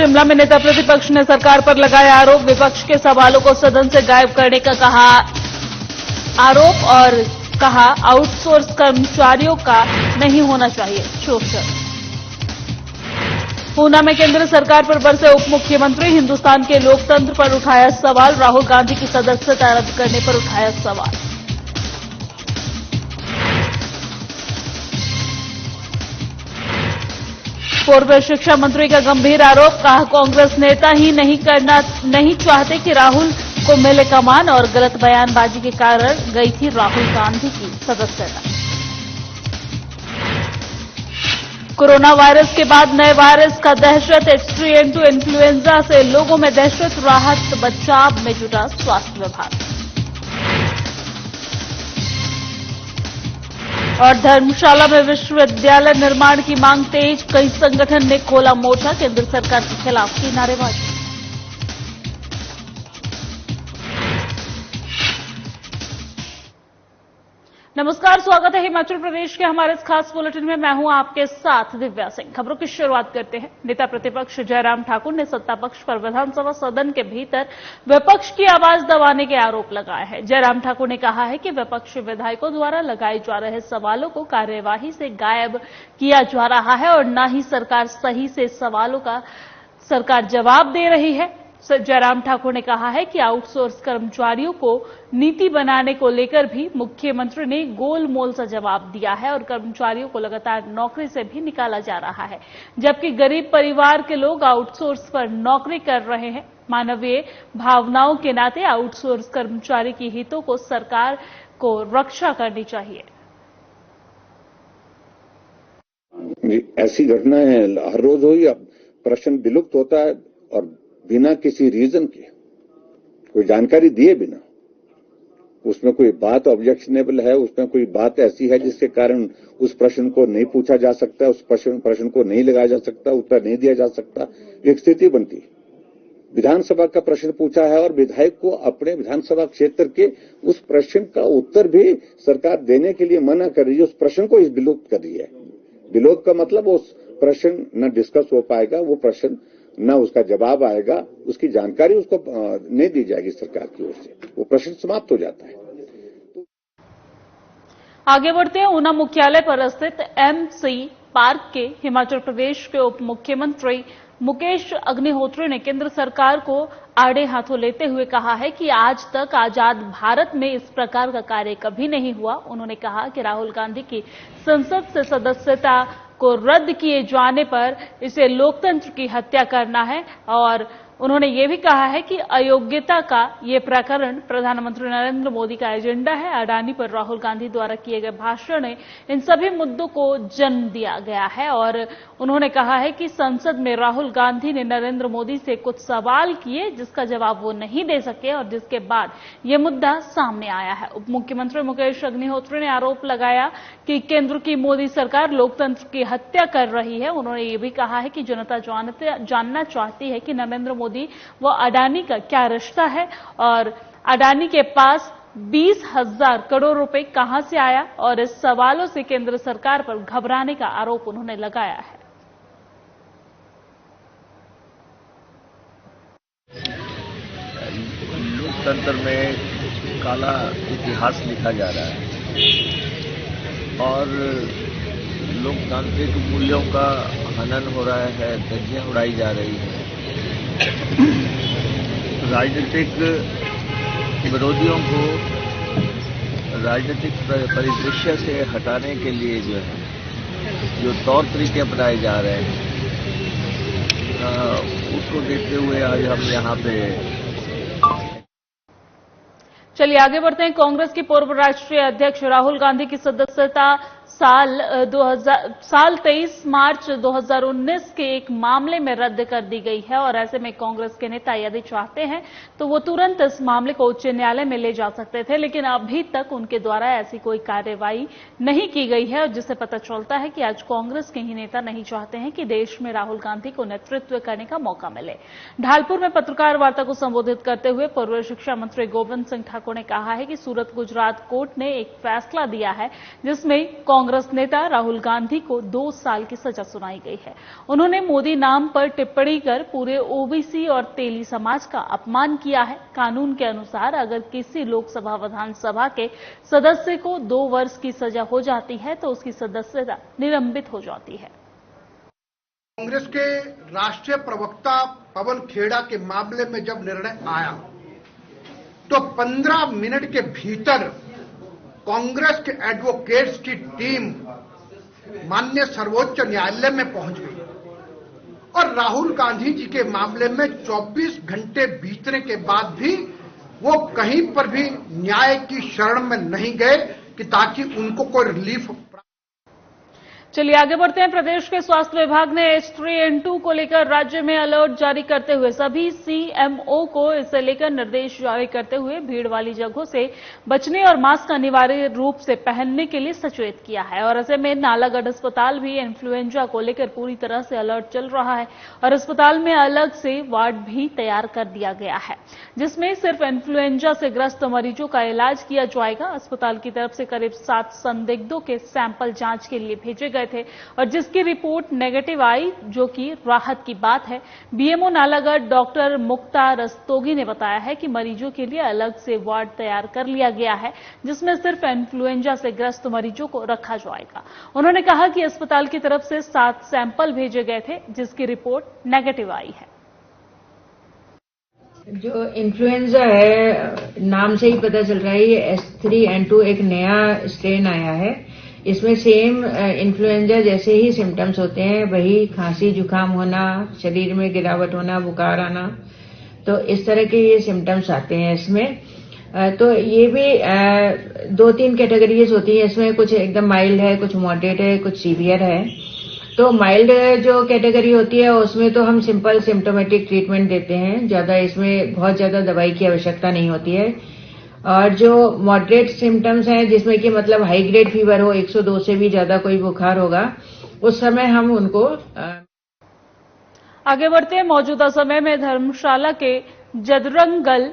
शिमला में नेता प्रतिपक्ष ने सरकार पर लगाया आरोप। विपक्ष के सवालों को सदन से गायब करने का कहा आरोप और कहा आउटसोर्स कर्मचारियों का नहीं होना चाहिए शोषण। ऊना में केंद्र सरकार पर बरसे उप मुख्यमंत्री। हिंदुस्तान के लोकतंत्र पर उठाया सवाल। राहुल गांधी की सदस्यता रद्द करने पर उठाया सवाल। पूर्व शिक्षा मंत्री का गंभीर आरोप। कहा कांग्रेस नेता ही नहीं चाहते कि राहुल को मिले कमान और गलत बयानबाजी के कारण गई थी राहुल गांधी की सदस्यता। कोरोना वायरस के बाद नए वायरस का दहशत। H3N2 इन्फ्लुएंजा से लोगों में दहशत। राहत बचाव में जुटा स्वास्थ्य विभाग। और धर्मशाला में विश्वविद्यालय निर्माण की मांग तेज। कई संगठन ने खोला मोर्चा। केंद्र सरकार के खिलाफ की नारेबाजी। नमस्कार, स्वागत है हिमाचल प्रदेश के हमारे इस खास बुलेटिन में। मैं हूं आपके साथ दिव्या सिंह। खबरों की शुरुआत करते हैं। नेता प्रतिपक्ष जयराम ठाकुर ने सत्ता पक्ष पर विधानसभा सदन के भीतर विपक्ष की आवाज दबाने के आरोप लगाए हैं। जयराम ठाकुर ने कहा है कि विपक्षी विधायकों द्वारा लगाए जा रहे सवालों को कार्यवाही से गायब किया जा रहा है और न ही सरकार सही से सवालों का जवाब दे रही है। जयराम ठाकुर ने कहा है कि आउटसोर्स कर्मचारियों को नीति बनाने को लेकर भी मुख्यमंत्री ने गोलमोल सा जवाब दिया है और कर्मचारियों को लगातार नौकरी से भी निकाला जा रहा है, जबकि गरीब परिवार के लोग आउटसोर्स पर नौकरी कर रहे हैं। मानवीय भावनाओं के नाते आउटसोर्स कर्मचारी की हितों को सरकार को रक्षा करनी चाहिए। ऐसी घटनाएं हर रोज हुई। अब प्रश्न विलुप्त होता है और बिना किसी रीजन के, कोई जानकारी दिए बिना, उसमें कोई बात ऑब्जेक्शनेबल है, उसमें कोई बात ऐसी है जिसके कारण उस प्रश्न को नहीं पूछा जा सकता, उस प्रश्न को नहीं लगाया जा सकता, उत्तर नहीं दिया जा सकता, एक स्थिति बनती। विधानसभा का प्रश्न पूछा है और विधायक को अपने विधानसभा क्षेत्र के उस प्रश्न का उत्तर भी सरकार देने के लिए मना कर रही है। उस प्रश्न को इस विलुप्त कर रही है। विलुप्त का मतलब उस प्रश्न न डिस्कस हो पाएगा, वो प्रश्न न उसका जवाब आएगा, उसकी जानकारी उसको नहीं दी जाएगी सरकार की ओर से, वो प्रश्न समाप्त हो जाता है। आगे बढ़ते हैं। ऊना मुख्यालय पर स्थित MC पार्क के हिमाचल प्रदेश के उप मुख्यमंत्री मुकेश अग्निहोत्री ने केंद्र सरकार को आड़े हाथों लेते हुए कहा है कि आज तक आजाद भारत में इस प्रकार का कार्य कभी नहीं हुआ। उन्होंने कहा कि राहुल गांधी की संसद से सदस्यता को रद्द किए जाने पर इसे लोकतंत्र की हत्या करना है और उन्होंने ये भी कहा है कि अयोग्यता का ये प्रकरण प्रधानमंत्री नरेंद्र मोदी का एजेंडा है। अडानी पर राहुल गांधी द्वारा किए गए भाषण ने इन सभी मुद्दों को जन्म दिया गया है और उन्होंने कहा है कि संसद में राहुल गांधी ने नरेंद्र मोदी से कुछ सवाल किए जिसका जवाब वो नहीं दे सके और जिसके बाद ये मुद्दा सामने आया है। उप मुख्यमंत्री मुकेश अग्निहोत्री ने आरोप लगाया कि केंद्र की मोदी सरकार लोकतंत्र की हत्या कर रही है। उन्होंने ये भी कहा है कि जनता जानना चाहती है कि नरेंद्र मोदी वो अडानी का क्या रिश्ता है और अडानी के पास 20,000 करोड़ रुपए कहां से आया और इस सवालों से केंद्र सरकार पर घबराने का आरोप उन्होंने लगाया है। लोकतंत्र में काला इतिहास लिखा जा रहा है और लोकतांत्रिक मूल्यों का हनन हो रहा है, धज्जियां उड़ाई जा रही है। राजनीतिक विरोधियों को राजनीतिक परिदृश्य से हटाने के लिए जो तौर तरीके अपनाए जा रहे हैं उसको देखते हुए आज हम यहाँ पे। चलिए आगे बढ़ते हैं। कांग्रेस के पूर्व राष्ट्रीय अध्यक्ष राहुल गांधी की सदस्यता साल 23 मार्च 2019 के एक मामले में रद्द कर दी गई है और ऐसे में कांग्रेस के नेता यदि चाहते हैं तो वो तुरंत इस मामले को उच्च न्यायालय में ले जा सकते थे, लेकिन अभी तक उनके द्वारा ऐसी कोई कार्रवाई नहीं की गई है और जिससे पता चलता है कि आज कांग्रेस के ही नेता नहीं चाहते हैं कि देश में राहुल गांधी को नेतृत्व करने का मौका मिले। ढालपुर में पत्रकार वार्ता को संबोधित करते हुए पूर्व शिक्षा मंत्री गोविंद सिंह ठाकुर ने कहा है कि सूरत गुजरात कोर्ट ने एक फैसला दिया है जिसमें कांग्रेस नेता राहुल गांधी को 2 साल की सजा सुनाई गई है। उन्होंने मोदी नाम पर टिप्पणी कर पूरे ओबीसी और तेली समाज का अपमान किया है। कानून के अनुसार अगर किसी लोकसभा विधानसभा के सदस्य को 2 वर्ष की सजा हो जाती है तो उसकी सदस्यता निलंबित हो जाती है। कांग्रेस के राष्ट्रीय प्रवक्ता पवन खेड़ा के मामले में जब निर्णय आया तो 15 मिनट के भीतर कांग्रेस के एडवोकेट्स की टीम माननीय सर्वोच्च न्यायालय में पहुंच गई और राहुल गांधी जी के मामले में 24 घंटे बीतने के बाद भी वो कहीं पर भी न्याय की शरण में नहीं गए कि ताकि उनको कोई रिलीफ। चलिए आगे बढ़ते हैं। प्रदेश के स्वास्थ्य विभाग ने H3N2 को लेकर राज्य में अलर्ट जारी करते हुए सभी सीएमओ को इसे लेकर निर्देश जारी करते हुए भीड़ वाली जगहों से बचने और मास्क अनिवार्य रूप से पहनने के लिए सचेत किया है। और ऐसे में नालागढ़ अस्पताल भी इन्फ्लुएंजा को लेकर पूरी तरह से अलर्ट चल रहा है और अस्पताल में अलग से वार्ड भी तैयार कर दिया गया है जिसमें सिर्फ इन्फ्लुएंजा से ग्रस्त मरीजों का इलाज किया जाएगा। अस्पताल की तरफ से करीब 7 संदिग्धों के सैंपल जांच के लिए भेजे गए थे और जिसकी रिपोर्ट नेगेटिव आई, जो कि राहत की बात है। बीएमओ नालागढ़ डॉक्टर मुक्ता रस्तोगी ने बताया है कि मरीजों के लिए अलग से वार्ड तैयार कर लिया गया है जिसमें सिर्फ इन्फ्लुएंजा से ग्रस्त मरीजों को रखा जाएगा। उन्होंने कहा कि अस्पताल की तरफ से 7 सैंपल भेजे गए थे जिसकी रिपोर्ट नेगेटिव आई है। जो इन्फ्लुएंजा है नाम से ही पता चल रहा है, ये H3N2 एक नया स्ट्रेन आया है। इसमें सेम इन्फ्लुएंजा जैसे ही सिम्टम्स होते हैं, वही खांसी जुकाम होना, शरीर में गिरावट होना, बुखार आना, तो इस तरह के ये सिम्टम्स आते हैं इसमें। तो ये भी 2-3 कैटेगरीज होती है इसमें, कुछ एकदम माइल्ड है, कुछ मॉडरेट है, कुछ सीवियर है। तो माइल्ड जो कैटेगरी होती है उसमें तो हम सिंपल सिम्टोमेटिक ट्रीटमेंट देते हैं, ज्यादा इसमें बहुत ज्यादा दवाई की आवश्यकता नहीं होती है। और जो मॉडरेट सिम्टम्स हैं जिसमें कि मतलब हाई ग्रेड फीवर हो, 102 से भी ज्यादा कोई बुखार होगा, उस समय हम उनको आगे बढ़ते हैं। मौजूदा समय में धर्मशाला के जदरंगल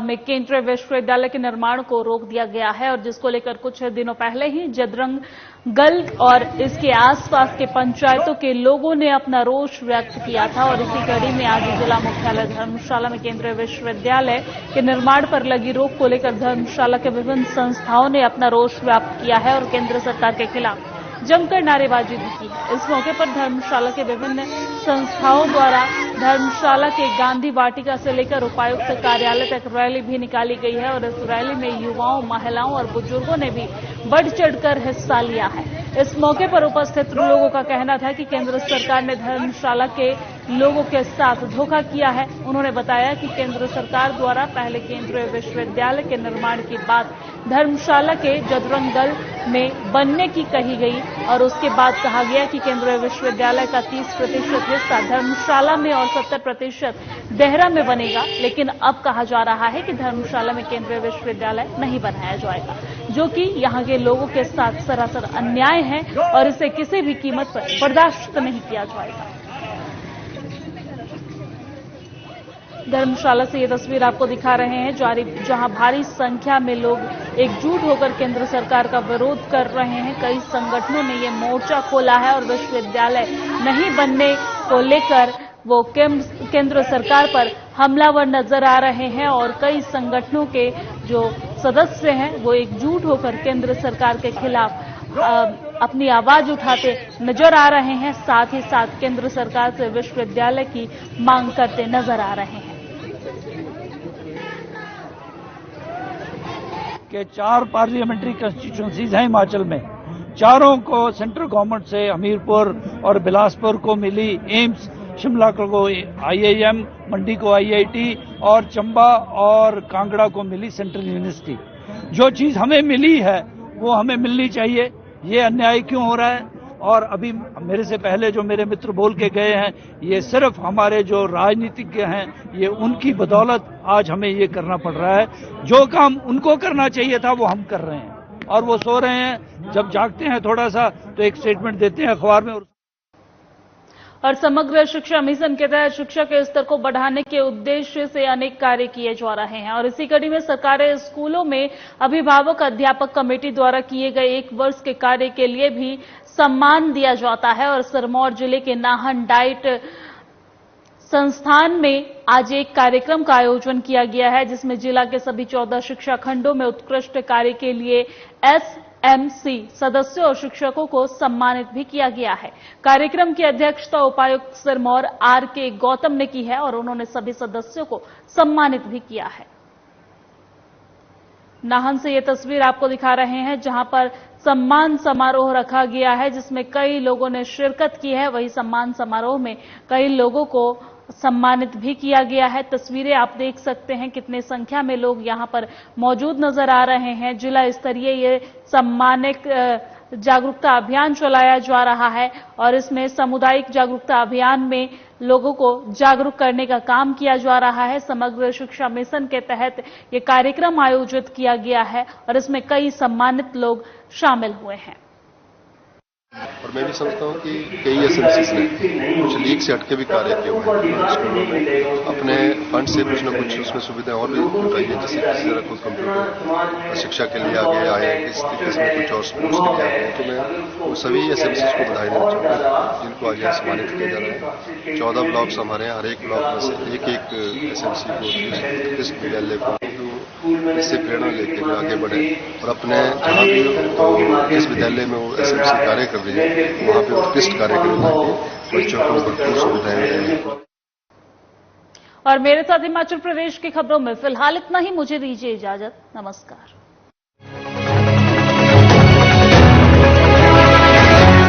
में केंद्रीय विश्वविद्यालय के निर्माण को रोक दिया गया है और जिसको लेकर कुछ दिनों पहले ही जदरंगल और इसके आसपास के पंचायतों के लोगों ने अपना रोष व्यक्त किया था। और इसी कड़ी में आज जिला मुख्यालय धर्मशाला में केंद्रीय विश्वविद्यालय के निर्माण पर लगी रोक को लेकर धर्मशाला के विभिन्न संस्थाओं ने अपना रोष व्यक्त किया है और केंद्र सरकार के खिलाफ जमकर नारेबाजी भी की है। इस मौके पर धर्मशाला के विभिन्न संस्थाओं द्वारा धर्मशाला के गांधी वाटिका से लेकर उपायुक्त कार्यालय तक रैली भी निकाली गई है और इस रैली में युवाओं, महिलाओं और बुजुर्गों ने भी बढ़ चढ़कर हिस्सा लिया है। इस मौके पर उपस्थित लोगों का कहना था कि केंद्र सरकार ने धर्मशाला के लोगों के साथ धोखा किया है। उन्होंने बताया कि केंद्र सरकार द्वारा पहले केंद्रीय विश्वविद्यालय के निर्माण की बात धर्मशाला के जदरंगल में बनने की कही गई और उसके बाद कहा गया कि केंद्रीय विश्वविद्यालय का 30% हिस्सा धर्मशाला में और 70% देहरा में बनेगा। लेकिन अब कहा जा रहा है कि धर्मशाला में केंद्रीय विश्वविद्यालय नहीं बनाया जाएगा, जो कि यहां के लोगों के साथ सरासर अन्याय है और इसे किसी भी कीमत पर बर्दाश्त नहीं किया जाएगा। धर्मशाला से ये तस्वीर आपको दिखा रहे हैं जहां भारी संख्या में लोग एकजुट होकर केंद्र सरकार का विरोध कर रहे हैं। कई संगठनों ने ये मोर्चा खोला है और विश्वविद्यालय नहीं बनने को लेकर वो केंद्र सरकार पर हमलावर नजर आ रहे हैं और कई संगठनों के जो सदस्य हैं वो एकजुट होकर केंद्र सरकार के खिलाफ अपनी आवाज उठाते नजर आ रहे हैं। साथ ही साथ केंद्र सरकार से विश्वविद्यालय की मांग करते नजर आ रहे हैं। के 4 पार्लियामेंट्री कंस्टिट्यूंसीज हैं हिमाचल में, चारों को सेंट्रल गवर्नमेंट से हमीरपुर और बिलासपुर को मिली एम्स, शिमला को IIM, मंडी को IIT और चंबा और कांगड़ा को मिली सेंट्रल यूनिवर्सिटी। जो चीज हमें मिली है वो हमें मिलनी चाहिए। ये अन्याय क्यों हो रहा है? और अभी मेरे से पहले जो मेरे मित्र बोल के गए हैं, ये सिर्फ हमारे जो राजनीतिज्ञ हैं, ये उनकी बदौलत आज हमें ये करना पड़ रहा है। जो काम उनको करना चाहिए था वो हम कर रहे हैं और वो सो रहे हैं। जब जागते हैं थोड़ा सा तो एक स्टेटमेंट देते हैं अखबार में। और समग्र शिक्षा मिशन के तहत शिक्षा के स्तर को बढ़ाने के उद्देश्य से अनेक कार्य किए जा रहे हैं और इसी कड़ी में सरकारी स्कूलों में अभिभावक अध्यापक कमेटी द्वारा किए गए 1 वर्ष के कार्य के लिए भी सम्मान दिया जाता है। और सिरमौर जिले के नाहन डाइट संस्थान में आज एक कार्यक्रम का आयोजन किया गया है, जिसमें जिला के सभी 14 शिक्षा खंडों में उत्कृष्ट कार्य के लिए एसएमसी सदस्यों और शिक्षकों को सम्मानित भी किया गया है। कार्यक्रम की अध्यक्षता उपायुक्त सिरमौर आर.के. गौतम ने की है और उन्होंने सभी सदस्यों को सम्मानित भी किया है। नाहन से ये तस्वीर आपको दिखा रहे हैं, जहां पर सम्मान समारोह रखा गया है, जिसमें कई लोगों ने शिरकत की है। वही सम्मान समारोह में कई लोगों को सम्मानित भी किया गया है। तस्वीरें आप देख सकते हैं, कितने संख्या में लोग यहां पर मौजूद नजर आ रहे हैं। जिला स्तरीय ये सम्मानित जागरूकता अभियान चलाया जा रहा है और इसमें सामुदायिक जागरूकता अभियान में लोगों को जागरूक करने का काम किया जा रहा है। समग्र शिक्षा मिशन के तहत ये कार्यक्रम आयोजित किया गया है और इसमें कई सम्मानित लोग शामिल हुए हैं। और मैं भी समझता हूँ कि कई एसएमसीज ने कुछ लीग से हटके भी कार्य किए हुए हैं, अपने फंड से कुछ न कुछ उसमें सुविधाएं और भी जुटाई है, जैसे किसी तरह कुछ कंप्यूटर शिक्षा के लिए आगे आए, किसी में कुछ और स्पोर्ट्स के लिए आगे। तो मैं वो सभी एसएमसीज को बधाई देना चाहूँगा जिनको आज सम्मानित किया जा रहा है। 14 ब्लॉक्स हमारे हैं, हर एक ब्लॉक में से एक एसएमसी को उत्कृष्ट विद्यालय को इससे प्रेरणा लेके जो आगे बढ़े और अपने जहाँ भी तो जिस विद्यालय में वो एसएमसी कार्य कर रही है वहाँ पे उत्कृष्ट कार्य करने के बच्चों को भरपूर सुविधाएं दें। और मेरे साथ हिमाचल प्रदेश की खबरों में फिलहाल इतना ही। मुझे दीजिए इजाजत। नमस्कार।